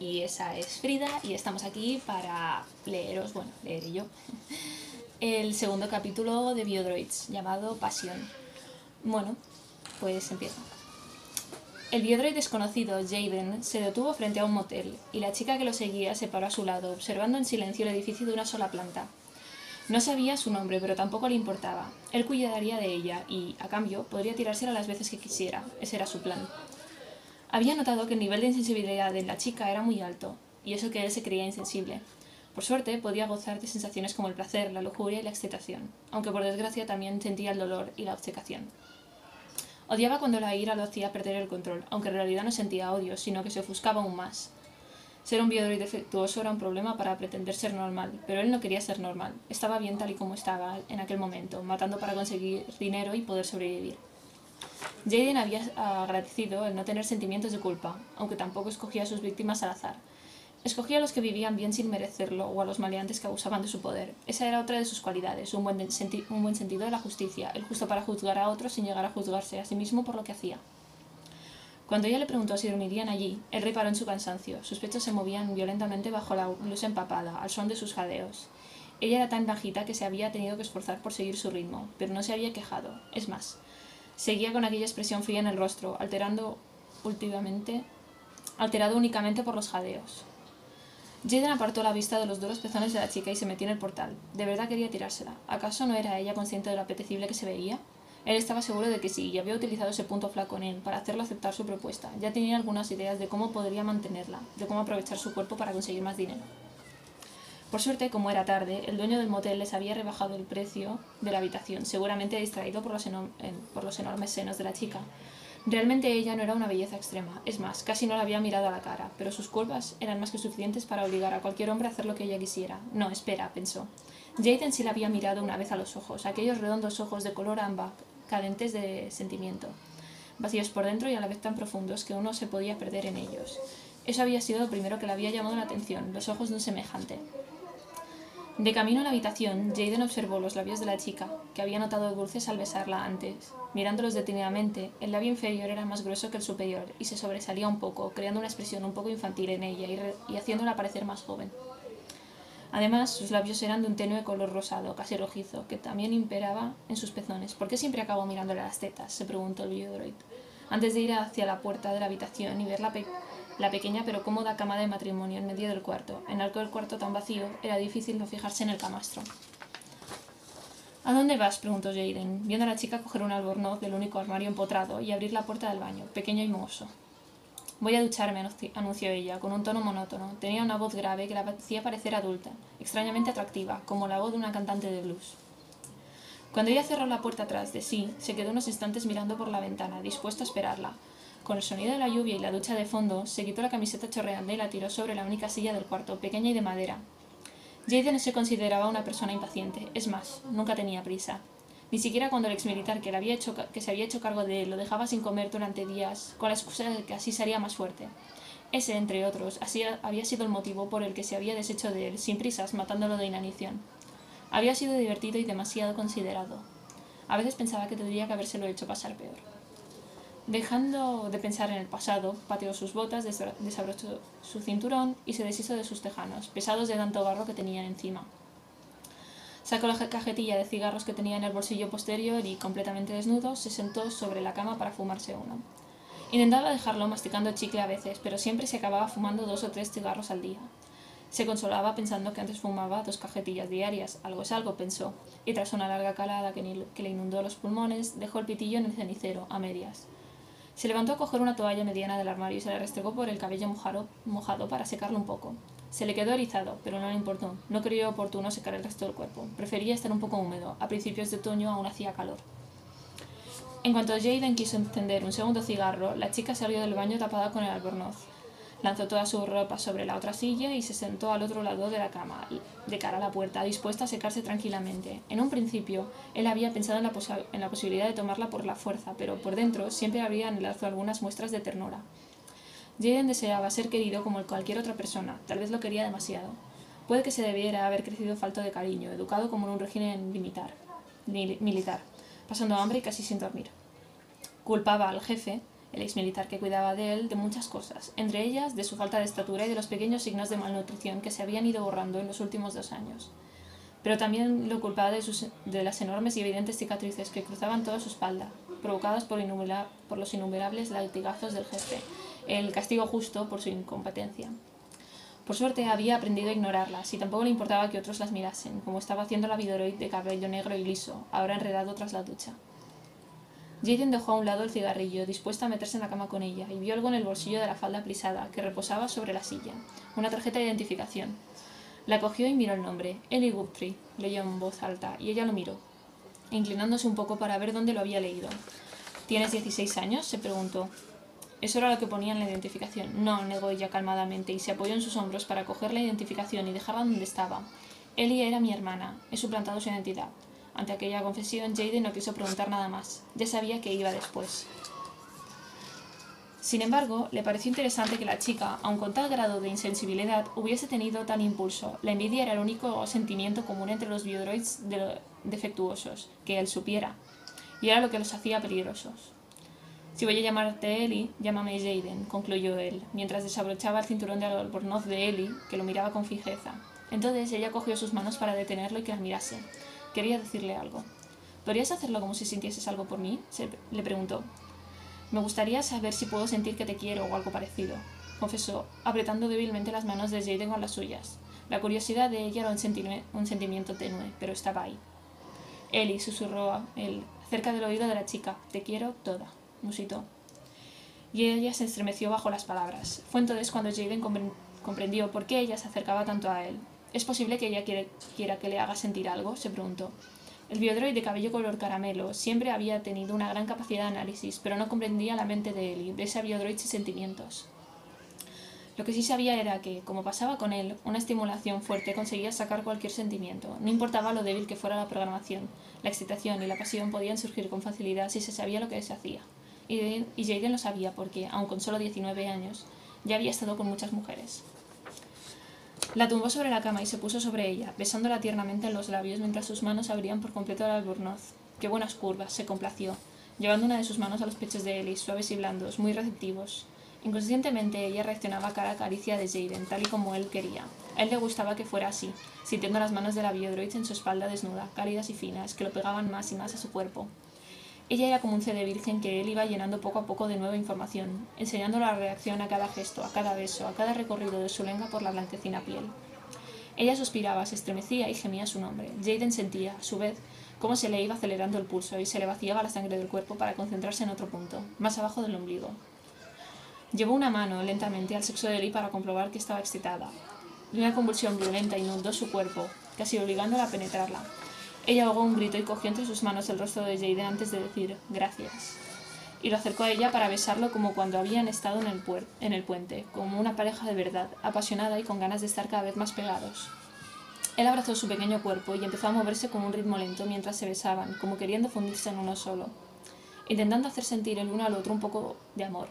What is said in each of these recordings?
Y esa es Frida y estamos aquí para leeros, bueno, leeré yo, el segundo capítulo de Biodroids llamado Pasión. Bueno, pues empiezo. El biodroid desconocido, Jaden, se detuvo frente a un motel y la chica que lo seguía se paró a su lado, observando en silencio el edificio de una sola planta. No sabía su nombre, pero tampoco le importaba. Él cuidaría de ella y, a cambio, podría tirársela las veces que quisiera. Ese era su plan. Había notado que el nivel de insensibilidad de la chica era muy alto, y eso que él se creía insensible. Por suerte, podía gozar de sensaciones como el placer, la lujuria y la excitación, aunque por desgracia también sentía el dolor y la obcecación. Odiaba cuando la ira lo hacía perder el control, aunque en realidad no sentía odio, sino que se ofuscaba aún más. Ser un biodroid defectuoso era un problema para pretender ser normal, pero él no quería ser normal. Estaba bien tal y como estaba en aquel momento, matando para conseguir dinero y poder sobrevivir. Jaden había agradecido el no tener sentimientos de culpa, aunque tampoco escogía a sus víctimas al azar. Escogía a los que vivían bien sin merecerlo o a los maleantes que abusaban de su poder. Esa era otra de sus cualidades, un buen sentido de la justicia, el justo para juzgar a otros sin llegar a juzgarse a sí mismo por lo que hacía. Cuando ella le preguntó si dormirían allí, él reparó en su cansancio. Sus pechos se movían violentamente bajo la blusa empapada, al son de sus jadeos. Ella era tan bajita que se había tenido que esforzar por seguir su ritmo, pero no se había quejado. Es más, seguía con aquella expresión fría en el rostro, alterado únicamente por los jadeos. Jaden apartó la vista de los duros pezones de la chica y se metió en el portal. De verdad quería tirársela. ¿Acaso no era ella consciente de lo apetecible que se veía? Él estaba seguro de que sí, y había utilizado ese punto flaco en él para hacerlo aceptar su propuesta. Ya tenía algunas ideas de cómo podría mantenerla, de cómo aprovechar su cuerpo para conseguir más dinero. Por suerte, como era tarde, el dueño del motel les había rebajado el precio de la habitación, seguramente distraído por los enormes senos de la chica. Realmente ella no era una belleza extrema, es más, casi no la había mirado a la cara, pero sus curvas eran más que suficientes para obligar a cualquier hombre a hacer lo que ella quisiera. No, espera, pensó. Jaden sí la había mirado una vez a los ojos, aquellos redondos ojos de color ámbar, cadentes de sentimiento, vacíos por dentro y a la vez tan profundos que uno se podía perder en ellos. Eso había sido lo primero que le había llamado la atención, los ojos de un semejante. De camino a la habitación, Jaden observó los labios de la chica, que había notado dulces al besarla antes. Mirándolos detenidamente, el labio inferior era más grueso que el superior y se sobresalía un poco, creando una expresión un poco infantil en ella y haciéndola parecer más joven. Además, sus labios eran de un tenue color rosado, casi rojizo, que también imperaba en sus pezones. ¿Por qué siempre acabo mirándole las tetas?, se preguntó el biodroid, antes de ir hacia la puerta de la habitación y ver la pequeña pero cómoda cama de matrimonio en medio del cuarto. En aquel cuarto tan vacío, era difícil no fijarse en el camastro. ¿A dónde vas?, preguntó Jaden, viendo a la chica coger un albornoz del único armario empotrado y abrir la puerta del baño, pequeño y mohoso. Voy a ducharme, anunció ella, con un tono monótono. Tenía una voz grave que la hacía parecer adulta, extrañamente atractiva, como la voz de una cantante de blues. Cuando ella cerró la puerta tras de sí, se quedó unos instantes mirando por la ventana, dispuesto a esperarla. Con el sonido de la lluvia y la ducha de fondo, se quitó la camiseta chorreante y la tiró sobre la única silla del cuarto, pequeña y de madera. Jaden no se consideraba una persona impaciente, es más, nunca tenía prisa. Ni siquiera cuando el exmilitar que se había hecho cargo de él lo dejaba sin comer durante días, con la excusa de que así sería más fuerte. Ese, entre otros, había sido el motivo por el que se había deshecho de él, sin prisas, matándolo de inanición. Había sido divertido y demasiado considerado. A veces pensaba que tendría que habérselo hecho pasar peor. Dejando de pensar en el pasado, pateó sus botas, desabrochó su cinturón y se deshizo de sus tejanos, pesados de tanto barro que tenían encima. Sacó la cajetilla de cigarros que tenía en el bolsillo posterior y, completamente desnudo, se sentó sobre la cama para fumarse uno. Intentaba dejarlo masticando chicle a veces, pero siempre se acababa fumando 2 o 3 cigarros al día. Se consolaba pensando que antes fumaba 2 cajetillas diarias. Algo es algo, pensó, y tras una larga calada que le inundó los pulmones, dejó el pitillo en el cenicero, a medias. Se levantó a coger una toalla mediana del armario y se la restregó por el cabello mojado para secarlo un poco. Se le quedó erizado, pero no le importó. No creyó oportuno secar el resto del cuerpo. Prefería estar un poco húmedo. A principios de otoño aún hacía calor. En cuanto Jaden quiso encender un segundo cigarro, la chica salió del baño tapada con el albornoz. Lanzó toda su ropa sobre la otra silla y se sentó al otro lado de la cama, de cara a la puerta, dispuesta a secarse tranquilamente. En un principio, él había pensado en la posibilidad de tomarla por la fuerza, pero por dentro siempre habría anhelado algunas muestras de ternura. Jaden deseaba ser querido como cualquier otra persona, tal vez lo quería demasiado. Puede que se debiera haber crecido falto de cariño, educado como en un régimen militar, pasando hambre y casi sin dormir. Culpaba al jefe el exmilitar que cuidaba de él, de muchas cosas, entre ellas de su falta de estatura y de los pequeños signos de malnutrición que se habían ido borrando en los últimos 2 años. Pero también lo culpaba de las enormes y evidentes cicatrices que cruzaban toda su espalda, provocadas por los innumerables latigazos del jefe, el castigo justo por su incompetencia. Por suerte había aprendido a ignorarlas y tampoco le importaba que otros las mirasen, como estaba haciendo la Vidoroid de cabello negro y liso, ahora enredado tras la ducha. Jaden dejó a un lado el cigarrillo, dispuesta a meterse en la cama con ella, y vio algo en el bolsillo de la falda plisada que reposaba sobre la silla, una tarjeta de identificación. La cogió y miró el nombre. Ellie Guptree, leyó en voz alta, y ella lo miró, inclinándose un poco para ver dónde lo había leído. ¿Tienes 16 años?, se preguntó. Eso era lo que ponía en la identificación. No, negó ella calmadamente, y se apoyó en sus hombros para coger la identificación y dejarla donde estaba. Ellie era mi hermana. He suplantado su identidad. Ante aquella confesión, Jaden no quiso preguntar nada más. Ya sabía que iba después. Sin embargo, le pareció interesante que la chica, aun con tal grado de insensibilidad, hubiese tenido tal impulso. La envidia era el único sentimiento común entre los biodroids defectuosos, que él supiera, y era lo que los hacía peligrosos. Si voy a llamarte Ellie, llámame Jaden, concluyó él, mientras desabrochaba el cinturón de albornoz de Ellie, que lo miraba con fijeza. Entonces ella cogió sus manos para detenerlo y que la mirase. Quería decirle algo. ¿Podrías hacerlo como si sintieses algo por mí?, le preguntó. Me gustaría saber si puedo sentir que te quiero o algo parecido, confesó, apretando débilmente las manos de Jaden con las suyas. La curiosidad de ella era un sentimiento tenue, pero estaba ahí. Ellie, susurró él, cerca del oído de la chica. Te quiero toda, musitó. Y ella se estremeció bajo las palabras. Fue entonces cuando Jaden comprendió por qué ella se acercaba tanto a él. ¿Es posible que ella quiera que le haga sentir algo?, se preguntó. El biodroid de cabello color caramelo siempre había tenido una gran capacidad de análisis, pero no comprendía la mente de Ellie, de ese biodroid sin sentimientos. Lo que sí sabía era que, como pasaba con él, una estimulación fuerte conseguía sacar cualquier sentimiento. No importaba lo débil que fuera la programación, la excitación y la pasión podían surgir con facilidad si se sabía lo que se hacía. Y Jaden lo sabía porque, aun con solo 19 años, ya había estado con muchas mujeres. La tumbó sobre la cama y se puso sobre ella, besándola tiernamente en los labios mientras sus manos abrían por completo el albornoz. ¡Qué buenas curvas!, se complació, llevando una de sus manos a los pechos de Ellie, suaves y blandos, muy receptivos. Inconscientemente ella reaccionaba a cada caricia de Jaden, tal y como él quería. A él le gustaba que fuera así, sintiendo las manos de la biodroid en su espalda desnuda, cálidas y finas, que lo pegaban más y más a su cuerpo. Ella era como un CD virgen que él iba llenando poco a poco de nueva información, enseñándole la reacción a cada gesto, a cada beso, a cada recorrido de su lengua por la blanquecina piel. Ella suspiraba, se estremecía y gemía su nombre. Jaden sentía, a su vez, cómo se le iba acelerando el pulso y se le vaciaba la sangre del cuerpo para concentrarse en otro punto, más abajo del ombligo. Llevó una mano lentamente al sexo de Ellie para comprobar que estaba excitada. Y una convulsión violenta inundó su cuerpo, casi obligándola a penetrarla. Ella ahogó un grito y cogió entre sus manos el rostro de Jaden antes de decir «gracias». Y lo acercó a ella para besarlo como cuando habían estado en el puente, como una pareja de verdad, apasionada y con ganas de estar cada vez más pegados. Él abrazó su pequeño cuerpo y empezó a moverse con un ritmo lento mientras se besaban, como queriendo fundirse en uno solo, intentando hacer sentir el uno al otro un poco de amor.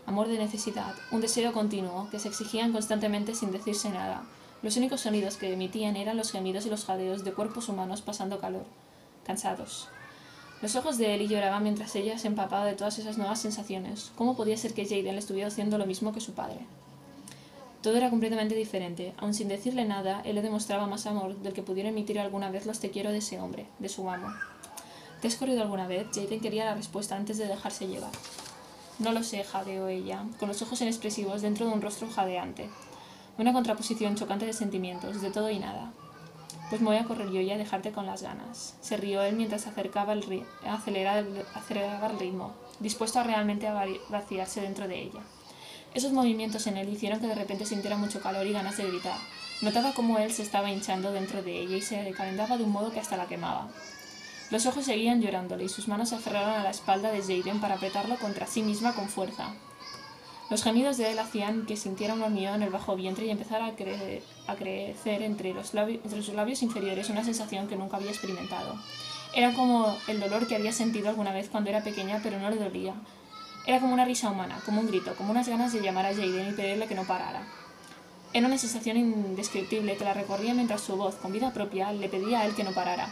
Amor de necesidad, un deseo continuo, que se exigían constantemente sin decirse nada. Los únicos sonidos que emitían eran los gemidos y los jadeos de cuerpos humanos pasando calor, cansados. Los ojos de Ellie lloraban mientras ella se empapaba de todas esas nuevas sensaciones. ¿Cómo podía ser que Jaden le estuviera haciendo lo mismo que su padre? Todo era completamente diferente. Aun sin decirle nada, él le demostraba más amor del que pudiera emitir alguna vez los te quiero de ese hombre, de su amo. ¿Te has corrido alguna vez? Jaden quería la respuesta antes de dejarse llevar. No lo sé, jadeó ella, con los ojos inexpresivos dentro de un rostro jadeante. Una contraposición chocante de sentimientos, de todo y nada. Pues me voy a correr yo y a dejarte con las ganas. Se rió él mientras aceleraba el ritmo, dispuesto a realmente vaciarse dentro de ella. Esos movimientos en él hicieron que de repente sintiera mucho calor y ganas de gritar. Notaba cómo él se estaba hinchando dentro de ella y se calentaba de un modo que hasta la quemaba. Los ojos seguían llorándole y sus manos se aferraron a la espalda de Jaden para apretarlo contra sí misma con fuerza. Los gemidos de él hacían que sintiera un hormigueo en el bajo vientre y empezara a crecer entre sus labios inferiores una sensación que nunca había experimentado. Era como el dolor que había sentido alguna vez cuando era pequeña, pero no le dolía. Era como una risa humana, como un grito, como unas ganas de llamar a Jaden y pedirle que no parara. Era una sensación indescriptible que la recorría mientras su voz, con vida propia, le pedía a él que no parara.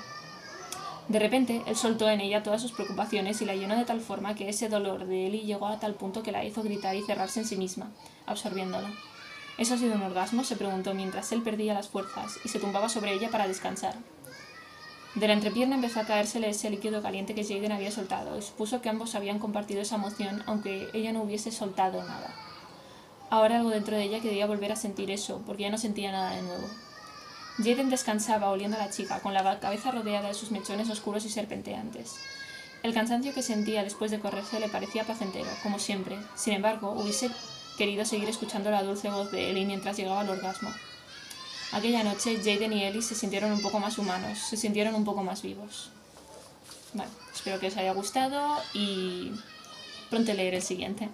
De repente, él soltó en ella todas sus preocupaciones y la llenó de tal forma que ese dolor de Ellie llegó a tal punto que la hizo gritar y cerrarse en sí misma, absorbiéndola. ¿Eso ha sido un orgasmo?, se preguntó mientras él perdía las fuerzas y se tumbaba sobre ella para descansar. De la entrepierna empezó a caérsele ese líquido caliente que Jaden había soltado y supuso que ambos habían compartido esa emoción aunque ella no hubiese soltado nada. Ahora algo dentro de ella quería volver a sentir eso, porque ya no sentía nada de nuevo. Jaden descansaba oliendo a la chica, con la cabeza rodeada de sus mechones oscuros y serpenteantes. El cansancio que sentía después de correrse le parecía placentero, como siempre. Sin embargo, hubiese querido seguir escuchando la dulce voz de Ellie mientras llegaba al orgasmo. Aquella noche, Jaden y Ellie se sintieron un poco más humanos, se sintieron un poco más vivos. Bueno, espero que os haya gustado y pronto leeré el siguiente.